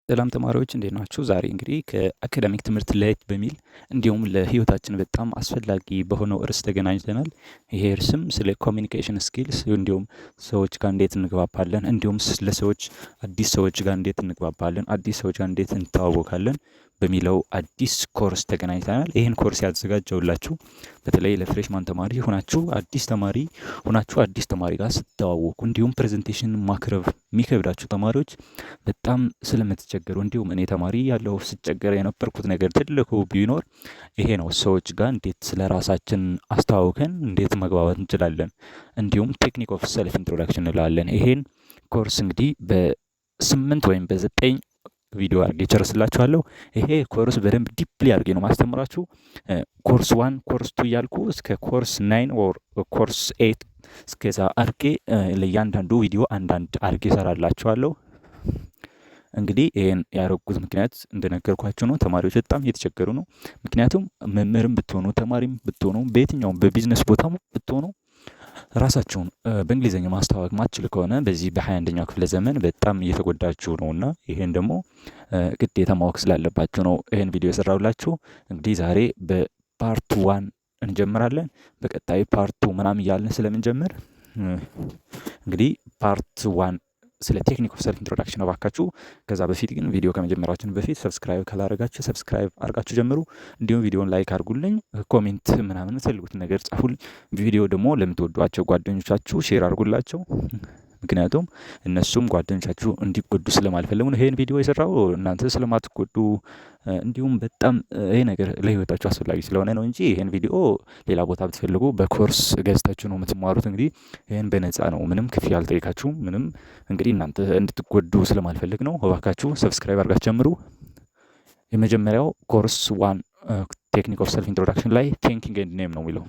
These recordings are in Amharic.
ሰላም ተማሪዎች እንዴት ናችሁ? ዛሬ እንግዲህ ከአካዳሚክ ትምህርት ለየት በሚል እንዲሁም ለህይወታችን በጣም አስፈላጊ በሆነው ርዕስ ተገናኝተናል። ይሄ ርዕስም ስለ ኮሚኒኬሽን ስኪልስ እንዲሁም ሰዎች ጋር እንዴት እንግባባለን፣ እንዲሁም ለሰዎች አዲስ ሰዎች ጋር እንዴት እንግባባለን፣ አዲስ ሰዎች ጋር እንዴት እንተዋወቃለን በሚለው አዲስ ኮርስ ተገናኝተናል። ይህን ኮርስ ያዘጋጀውላችሁ በተለይ ለፍሬሽማን ተማሪ ሆናችሁ አዲስ ተማሪ ጋር ስትተዋወቁ እንዲሁም ፕሬዘንቴሽን ማቅረብ የሚከብዳችሁ ተማሪዎች በጣም ስለምትቸገሩ እንዲሁም እኔ ተማሪ ያለው ስቸገር የነበርኩት ነገር ትልቁ ቢኖር ይሄ ነው። ሰዎች ጋር እንዴት ስለ ራሳችን አስተዋውቀን እንዴት መግባባት እንችላለን፣ እንዲሁም ቴክኒክ ኦፍ ሰልፍ ኢንትሮዳክሽን እንላለን። ይሄን ኮርስ እንግዲህ በ8 ወይም በ9 ቪዲዮ አድርጌ ጨርስላችኋለሁ። ይሄ ኮርስ በደንብ ዲፕሊ አድርጌ ነው ማስተምራችሁ። ኮርስ 1 ኮርስ 2 እያልኩ እስከ ኮርስ 9 ኦር ኮርስ 8 እስከዛ አድርጌ ለእያንዳንዱ ቪዲዮ አንዳንድ አድርጌ እሰራላችኋለሁ። እንግዲህ ይሄን ያደረጉት ምክንያት እንደነገርኳችሁ ነው። ተማሪዎች በጣም እየተቸገሩ ነው። ምክንያቱም መምህርም ብትሆኑ ተማሪም ብትሆኑ በየትኛውም በቢዝነስ ቦታ ብትሆኑ ራሳችሁን በእንግሊዝኛ ማስተዋወቅ ማትችል ከሆነ በዚህ በ21ኛው ክፍለ ዘመን በጣም እየተጎዳችሁ ነው እና ይሄን ደግሞ ግዴታ ማወቅ ስላለባችሁ ነው ይሄን ቪዲዮ የሰራሁላችሁ። እንግዲህ ዛሬ በፓርት 1 እንጀምራለን። በቀጣይ ፓርት 2 ምናምን እያልን ስለምንጀምር እንግዲህ ፓርት 1 ስለ ቴክኒክ ኦፍ ሰልፍ ኢንትሮዳክሽን እባካችሁ። ከዛ በፊት ግን ቪዲዮ ከመጀመራችን በፊት ሰብስክራይብ ካላረጋችሁ ሰብስክራይብ አርጋችሁ ጀምሩ። እንዲሁም ቪዲዮን ላይክ አድርጉልኝ፣ ኮሜንት ምናምን የምትፈልጉትን ነገር ጻፉልኝ። ቪዲዮ ደግሞ ለምትወዷቸው ጓደኞቻችሁ ሼር አድርጉላቸው። ምክንያቱም እነሱም ጓደኞቻችሁ እንዲጎዱ ስለማልፈልግ ነው ይሄን ቪዲዮ የሰራው፣ እናንተ ስለማትጎዱ እንዲሁም በጣም ይሄ ነገር ለህይወታችሁ አስፈላጊ ስለሆነ ነው እንጂ ይሄን ቪዲዮ ሌላ ቦታ ብትፈልጉ በኮርስ ገዝታችሁ ነው የምትማሩት። እንግዲህ ይሄን በነፃ ነው፣ ምንም ክፍያ አልጠይቃችሁም። ምንም እንግዲህ እናንተ እንድትጎዱ ስለማልፈልግ ነው። እባካችሁ ሰብስክራይብ አድርጋችሁ ጀምሩ። የመጀመሪያው ኮርስ 1 ቴክኒክ ኦፍ ሰልፍ ኢንትሮዳክሽን ላይ ቲንኪንግ ኤንድ ኔም ነው የሚለው።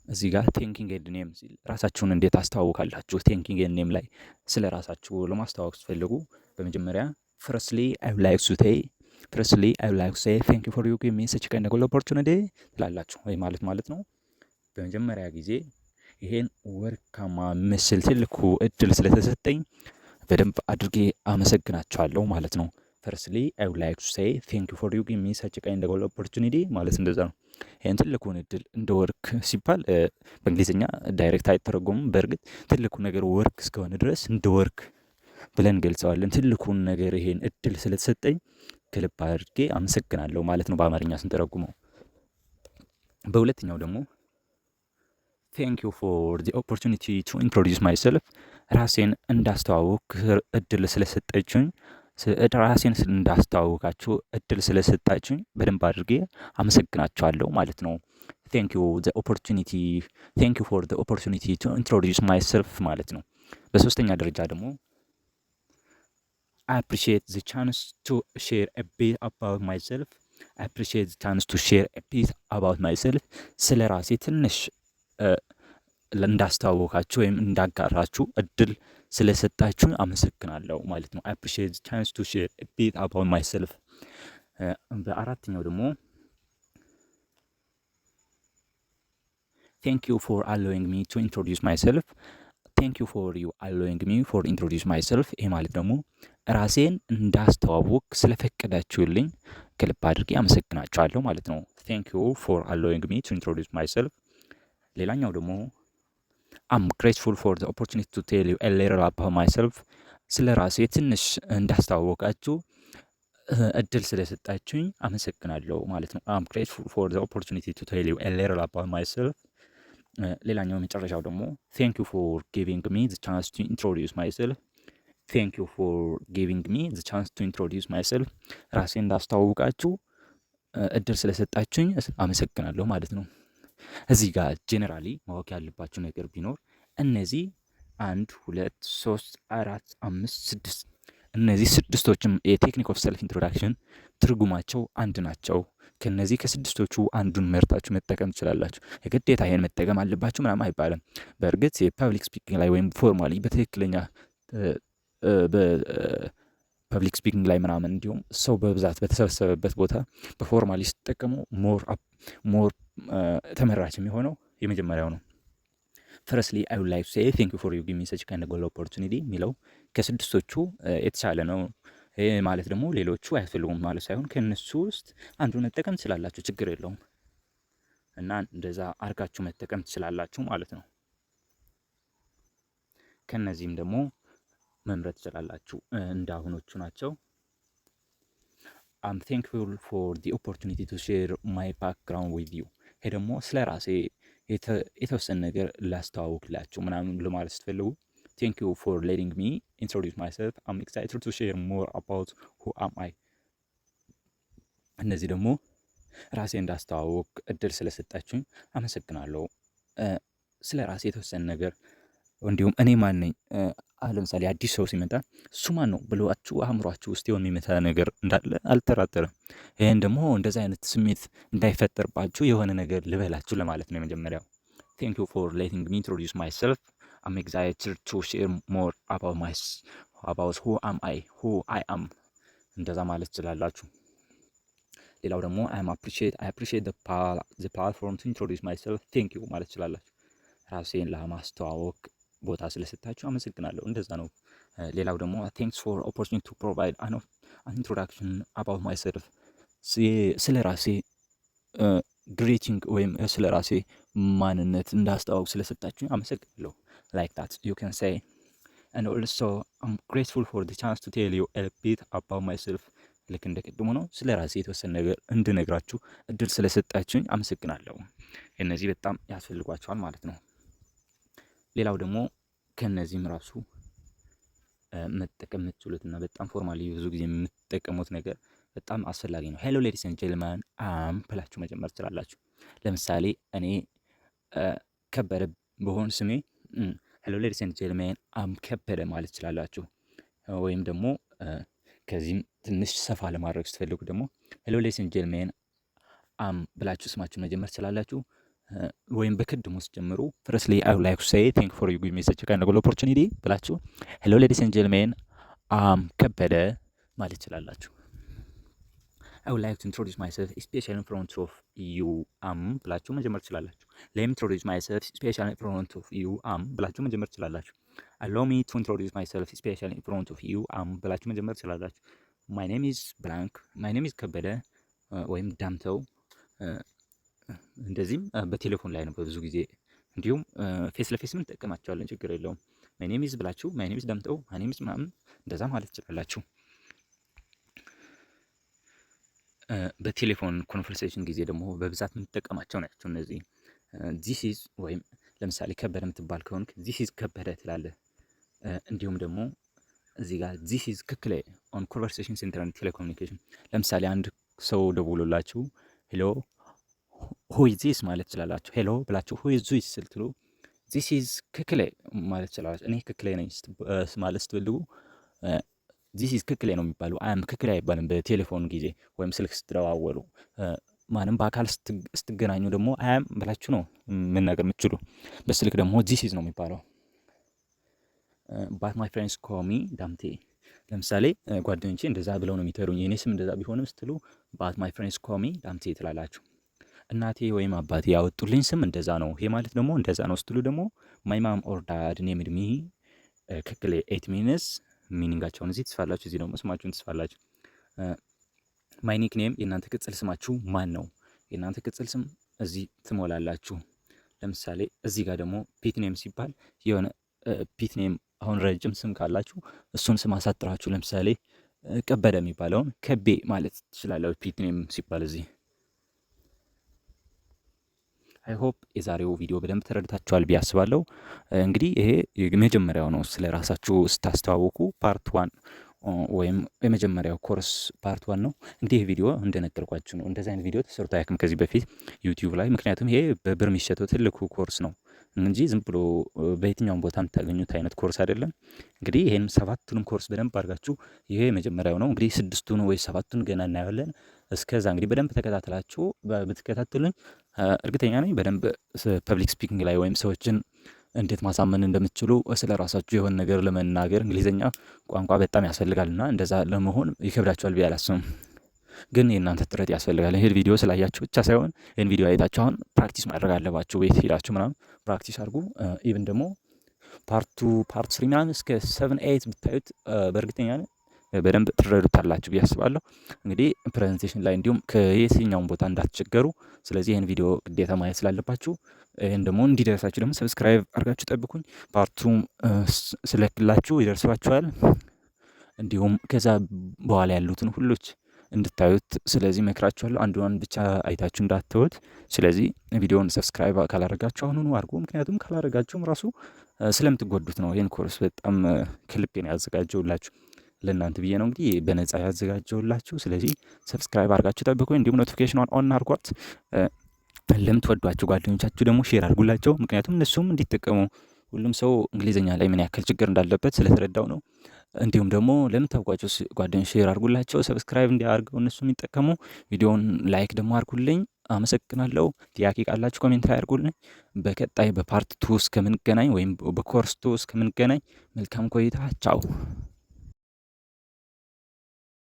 እዚህ ጋር ቲንኪንግ ኤንድ ኔም ሲል ራሳችሁን እንዴት አስተዋውቃላችሁ? ቲንኪንግ ኤንድ ኔም ላይ ስለ ራሳችሁ ለማስተዋወቅ ስትፈልጉ በመጀመሪያ ፈርስትሊ አይ ውድ ላይክ ቱ ሴይ ቴንክ ዩ ፎር ዩ ጊቭ ሚ ሰች ካይንድ ኦፍ ኦፖርቹኒቲ ትላላችሁ። ወይ ማለት ነው በመጀመሪያ ጊዜ ይሄን ወርቃማ ምስል ትልቁ እድል ስለተሰጠኝ በደንብ አድርጌ አመሰግናችኋለሁ ማለት ነው። ፈርስትሊ አይ ውድ ላይክ ቱ ሴይ ቴንክ ዩ ፎር ዩ ጊቭ ሚ ሰች ካይንድ ኦፍ ኦፖርቹኒቲ ማለት እንደዛ ነው። ይህን ትልቁን እድል እንደ ወርክ ሲባል በእንግሊዝኛ ዳይሬክት አይተረጎምም። በእርግጥ ትልቁ ነገር ወርክ እስከሆነ ድረስ እንደ ወርክ ብለን ገልጸዋለን። ትልቁን ነገር ይሄን እድል ስለተሰጠኝ ከልብ አድርጌ አመሰግናለሁ ማለት ነው በአማርኛ ስንተረጉመው። በሁለተኛው ደግሞ ቴንክ ዩ ፎር ዚ ኦፖርቹኒቲ ቱ ኢንትሮዲውስ ማይሰልፍ፣ ራሴን እንዳስተዋውቅ እድል ስለሰጠችኝ ራሴን እንዳስተዋውቃችሁ እድል ስለሰጣችሁኝ በደንብ አድርጌ አመሰግናችኋለሁ ማለት ነው። ቴንክ ዩ ፎር ዘ ኦፖርቹኒቲ ቱ ኢንትሮዲውስ ማይሰልፍ ማለት ነው። በሶስተኛ ደረጃ ደግሞ I appreciate the chance to share a bit about myself ስለ ራሴ ትንሽ እንዳስተዋወቃችሁ ወይም እንዳጋራችሁ እድል ስለሰጣችሁ አመሰግናለሁ ማለት ነው። I appreciate the chance to share a bit about myself። በአራተኛው ደግሞ thank you for allowing me to introduce myself። thank you for you allowing me for introduce myself። ይሄ ማለት ደግሞ ራሴን እንዳስተዋወቅ ስለፈቀዳችሁልኝ ከልብ አድርጌ አመሰግናችኋለሁ ማለት ነው። thank you for allowing me to introduce myself። ሌላኛው ደግሞ I'm grateful for the opportunity to tell you a little about myself። ስለ ራሴ ትንሽ እንዳስተዋወቃችሁ እድል ስለሰጣችሁኝ አመሰግናለሁ ማለት ነው። I'm grateful for the opportunity to tell you a little about myself። ሌላኛው መጨረሻው ደግሞ thank you for giving me the chance to introduce myself። thank you for giving me the chance to introduce myself። ራሴ እንዳስተዋወቃችሁ እድል ስለሰጣችሁኝ አመሰግናለሁ ማለት ነው። እዚህ ጋር ጄኔራሊ ማወቅ ያለባችሁ ነገር ቢኖር እነዚህ 1 2 3 4 5 6 እነዚህ ስድስቶችም የቴክኒክ ኦፍ ሰልፍ ኢንትሮዳክሽን ትርጉማቸው አንድ ናቸው። ከነዚህ ከስድስቶቹ አንዱን መርጣችሁ መጠቀም ትችላላችሁ። የግዴታ ይሄን መጠቀም አለባችሁ ምናምን አይባልም። በእርግጥ የፐብሊክ ስፒኪንግ ላይ ወይም ፎርማሊ በትክክለኛ በፐብሊክ ስፒኪንግ ላይ ምናምን እንዲሁም ሰው በብዛት በተሰበሰበበት ቦታ በፎርማሊ ስትጠቀሙ ሞር ተመራጭ የሚሆነው የመጀመሪያው ነው። ፈረስሊ አይ ውድ ላይክ ቱ ሴይ ቴንክ ዩ ፎር ዩ ጊቭ ሚ ሰች ካይንድ ጎል ኦፖርቹኒቲ የሚለው ከስድስቶቹ የተሻለ ነው። ይሄ ማለት ደግሞ ሌሎቹ አያስፈልጉም ማለት ሳይሆን ከእነሱ ውስጥ አንዱን መጠቀም ትችላላችሁ፣ ችግር የለውም። እና እንደዛ አርጋችሁ መጠቀም ትችላላችሁ ማለት ነው። ከነዚህም ደግሞ መምረጥ ትችላላችሁ። እንደ አሁኖቹ ናቸው። አም ቴንክፉል ፎር ዲ ኦፖርቹኒቲ ቱ ሼር ማይ ባክግራውንድ ዊዝ ዩ። ይሄ ደግሞ ስለ ራሴ የተወሰነ ነገር ላስተዋውቅላችሁ ምናምን ለማለት ስትፈልጉ ቴንክ ዩ ፎር ሌቲንግ ሚ ኢንትሮዲውስ ማይሰልፍ አም ኤክሳይትድ ቱ ሼር ሞር አባውት ሁ አም አይ። እነዚህ ደግሞ ራሴ እንዳስተዋውቅ እድል ስለሰጣችሁኝ አመሰግናለሁ። ስለ ራሴ የተወሰነ ነገር እንዲሁም እኔ ማን ነኝ፣ ለምሳሌ አዲስ ሰው ሲመጣ እሱ ማን ነው ብሏችሁ አእምሯችሁ ውስጥ የሆነ የሚመታ ነገር እንዳለ አልጠራጠርም። ይህን ደግሞ እንደዚህ አይነት ስሜት እንዳይፈጠርባችሁ የሆነ ነገር ልበላችሁ ለማለት ነው። የመጀመሪያው ቴንክ ዩ ፎር ሌቲንግ ሚ ኢንትሮዲውስ ማይሰልፍ አም ኤክሳይትድ ቱ ሼር ሞር አባውት ሁ አም አይ አም፣ እንደዛ ማለት ትችላላችሁ። ሌላው ደግሞ አይ አፕሪሺየት ዘ ፕላትፎርም ቱ ኢንትሮዲውስ ማይሰልፍ ቴንክ ዩ ማለት ትችላላችሁ። ራሴን ለማስተዋወቅ ቦታ ስለሰጣችሁ አመሰግናለሁ፣ እንደዛ ነው። ሌላው ደግሞ ቴንክስ ፎር ኦፖርቹኒቲ ቱ ፕሮቫይድ አን ኢንትሮዳክሽን አባውት ማይሰልፍ፣ ስለ ራሴ ግሬቲንግ ወይም ስለ ራሴ ማንነት እንዳስተዋወቅ ስለሰጣችሁ አመሰግናለሁ። ላይክ ዳት ዩ ካን ሴይ and also I'm grateful for the chance to tell you a bit about myself። ልክ እንደ ቅድሙ ነው። ስለ ራሴ የተወሰነ ነገር እንድነግራችሁ እድል ስለሰጣችሁኝ አመሰግናለሁ። እነዚህ በጣም ያስፈልጓቸዋል ማለት ነው። ሌላው ደግሞ ከነዚህም ራሱ መጠቀም የምትችሉትና በጣም ፎርማሊ ብዙ ጊዜ የምትጠቀሙት ነገር በጣም አስፈላጊ ነው። ሄሎ ሌዲስ ኤንድ ጀንትልማን አም ብላችሁ መጀመር ትችላላችሁ። ለምሳሌ እኔ ከበደ በሆን ስሜ ሄሎ ሌዲስ ኤንድ ጀንትልማን አም ከበደ ማለት ትችላላችሁ። ወይም ደግሞ ከዚህም ትንሽ ሰፋ ለማድረግ ስትፈልጉ ደግሞ ሄሎ ሌዲስ ኤንድ ጀንትልማን አም ብላችሁ ስማችሁን መጀመር ትችላላችሁ። ወይም በቅድሙ ስትጀምሩ ፈረስሊ አይ ውድ ላይክ ቱ ሴይ ቴንክ ፎር ዩ ጊቭ ሚ ሰች ካይንድ ጎል ኦፖርቹኒቲ ብላችሁ ሄሎ ሌዲስ ኤንድ ጀንትልማን አም ከበደ ማለት ትችላላችሁ። አይ ውድ ላይክ ቱ ኢንትሮዲውስ ማይሰልፍ ስፔሻሊ ኢን ፍሮንት ኦፍ ዩ አም ብላችሁ መጀመር ትችላላችሁ። ሌት ሚ ኢንትሮዲውስ ማይሰልፍ ስፔሻሊ ኢን ፍሮንት ኦፍ ዩ አም ብላችሁ መጀመር ትችላላችሁ። አሎው ሚ ቱ ኢንትሮዲውስ ማይሰልፍ ስፔሻሊ ኢን ፍሮንት ኦፍ ዩ አም ብላችሁ መጀመር ትችላላችሁ። ማይ ኔም ኢዝ ብላንክ፣ ማይ ኔም ኢዝ ከበደ ወይም ዳምተው። እንደዚህም በቴሌፎን ላይ ነው በብዙ ጊዜ፣ እንዲሁም ፌስ ለፌስ ምን እንጠቀማቸዋለን፣ ችግር የለውም። ማይ ኔም ኢዝ ብላችሁ ማይ ኔም ኢዝ ዳምጠው፣ ማይ ኔም ኢዝ ምናምን እንደዛ ማለት ትችላላችሁ። በቴሌፎን ኮንቨርሴሽን ጊዜ ደግሞ በብዛት የምንጠቀማቸው ናቸው እነዚህ። ዚስ ኢዝ ወይም ለምሳሌ ከበደ የምትባል ከሆንክ ዚስ ኢዝ ከበደ ትላለህ። እንዲሁም ደግሞ እዚህ ጋር ዚስ ኢዝ ክክለ ኦን ኮንቨርሴሽን ሴንተር ኤንድ ቴሌኮሙኒኬሽን። ለምሳሌ አንድ ሰው ደውሎላችሁ ሄሎ ሁ ኢዝ ዚስ ማለት ትችላላችሁ። ሄሎ ብላችሁ ሁ ኢዝ ዚስ ስትሉ ዚስ ኢዝ ክክለ ማለት ትችላላችሁ። እኔ ክክለ ነኝ ማለት ስትፈልጉ ዚስ ኢዝ ክክሌ ነው የሚባለው። አም ክክሌ አይባልም በቴሌፎን ጊዜ ወይም ስልክ ስትደዋወሉ። ማንም በአካል ስትገናኙ ደግሞ አም ብላችሁ ነው መናገር የምትችሉ። በስልክ ደግሞ ዚስ ኢዝ ነው የሚባለው። ባት ማይ ፍሬንድስ ኮል ሚ ዳምቴ። ለምሳሌ ጓደኞቼ እንደዛ ብለው ነው የሚጠሩኝ፣ የኔ ስም እንደዛ ቢሆንም ስትሉ ባት ማይ ፍሬንድስ ኮል ሚ ዳምቴ ትላላችሁ። እናቴ ወይም አባቴ ያወጡልኝ ስም እንደዛ ነው፣ ይሄ ማለት ደግሞ እንደዛ ነው ስትሉ ደግሞ ማይ ማም ኦር ዳድ ኔምድ ሚ ክክሌ ኤት ሚንስ ሚኒንጋቸውን እዚህ ትጽፋላችሁ፣ እዚህ ደግሞ ስማችሁን ትጽፋላችሁ። ማይ ኒክ ኔም የእናንተ ቅጽል ስማችሁ ማን ነው? የእናንተ ቅጽል ስም እዚህ ትሞላላችሁ። ለምሳሌ እዚህ ጋር ደግሞ ፒት ኔም ሲባል የሆነ ፒት ኔም አሁን ረጅም ስም ካላችሁ እሱን ስም አሳጥራችሁ ለምሳሌ ከበደ የሚባለውን ከቤ ማለት ትችላላችሁ ፒት ኔም ሲባል እዚህ። አይ ሆፕ የዛሬው ቪዲዮ በደንብ ተረድታችኋል ብዬ አስባለሁ። እንግዲህ ይሄ የመጀመሪያው ነው፣ ስለ ራሳችሁ ስታስተዋውቁ ፓርት 1 ወይም የመጀመሪያው ኮርስ ፓርት 1 ነው። እንግዲህ ይህ ቪዲዮ እንደነገርኳችሁ ነው። እንደዚህ አይነት ቪዲዮ ተሰርቶ አያውቅም ከዚህ በፊት ዩቲዩብ ላይ፣ ምክንያቱም ይሄ በብር የሚሸጠው ትልቁ ኮርስ ነው እንጂ ዝም ብሎ በየትኛውም ቦታ የምታገኙት አይነት ኮርስ አይደለም። እንግዲህ ይሄን 7ቱንም ኮርስ በደንብ አድርጋችሁ፣ ይሄ የመጀመሪያው ነው። እንግዲህ 6ቱን ወይ 7ቱን ገና እናያለን። እስከዛ እንግዲህ በደንብ ተከታተላችሁ ብትከታተሉኝ እርግጠኛ ነኝ በደንብ ፐብሊክ ስፒኪንግ ላይ ወይም ሰዎችን እንዴት ማሳመን እንደምትችሉ ስለ ራሳችሁ የሆነ ነገር ለመናገር እንግሊዝኛ ቋንቋ በጣም ያስፈልጋልና እንደዛ ለመሆን ይከብዳችኋል ብዬ አላስብም። ግን የእናንተ ጥረት ያስፈልጋል። ይሄን ቪዲዮ ስላያችሁ ብቻ ሳይሆን ይህን ቪዲዮ አይታችሁ አሁን ፕራክቲስ ማድረግ አለባችሁ። ቤት ሄዳችሁ ምናምን ፕራክቲስ አድርጉ። ኢቭን ደግሞ ፓርት ስሪ ምናምን እስከ 7-8 ብታዩት በእርግጠኛ በደንብ ትረዱታላችሁ ብዬ አስባለሁ። እንግዲህ ፕሬዘንቴሽን ላይ እንዲሁም ከየትኛውን ቦታ እንዳትቸገሩ። ስለዚህ ይህን ቪዲዮ ግዴታ ማየት ስላለባችሁ ይህን ደግሞ እንዲደርሳችሁ ደግሞ ሰብስክራይብ አድርጋችሁ ጠብቁኝ። ፓርቱም ስለክላችሁ ይደርሷችኋል። እንዲሁም ከዛ በኋላ ያሉትን ሁሎች እንድታዩት ስለዚህ መክራችኋለሁ። አንዱን ብቻ አይታችሁ እንዳትተውት። ስለዚህ ቪዲዮውን ሰብስክራይብ ካላረጋችሁ አሁኑኑ አድርጉ። ምክንያቱም ካላረጋችሁም ራሱ ስለምትጎዱት ነው። ይህን ኮርስ በጣም ከልቤን ያዘጋጀውላችሁ ለእናንተ ብዬ ነው እንግዲህ በነፃ ያዘጋጀውላችሁ። ስለዚህ ሰብስክራይብ አድርጋችሁ ጠብቁኝ። እንዲሁም ኖቲፊኬሽኗን ኦን አድርጓት። ለምትወዷቸው ጓደኞቻችሁ ደግሞ ሼር አድርጉላቸው። ምክንያቱም እነሱም እንዲጠቀሙ ሁሉም ሰው እንግሊዝኛ ላይ ምን ያክል ችግር እንዳለበት ስለተረዳው ነው። እንዲሁም ደግሞ ለምታውቋቸው ጓደኞች ሼር አድርጉላቸው፣ ሰብስክራይብ እንዲያደርገው እነሱ የሚጠቀሙ። ቪዲዮውን ላይክ ደግሞ አድርጉልኝ። አመሰግናለሁ። ጥያቄ ካላችሁ ኮሜንት ላይ አድርጉልኝ። በቀጣይ በፓርት 2 እስከምንገናኝ ወይም በኮርስ 2 እስከምንገናኝ መልካም ቆይታ። ቻው።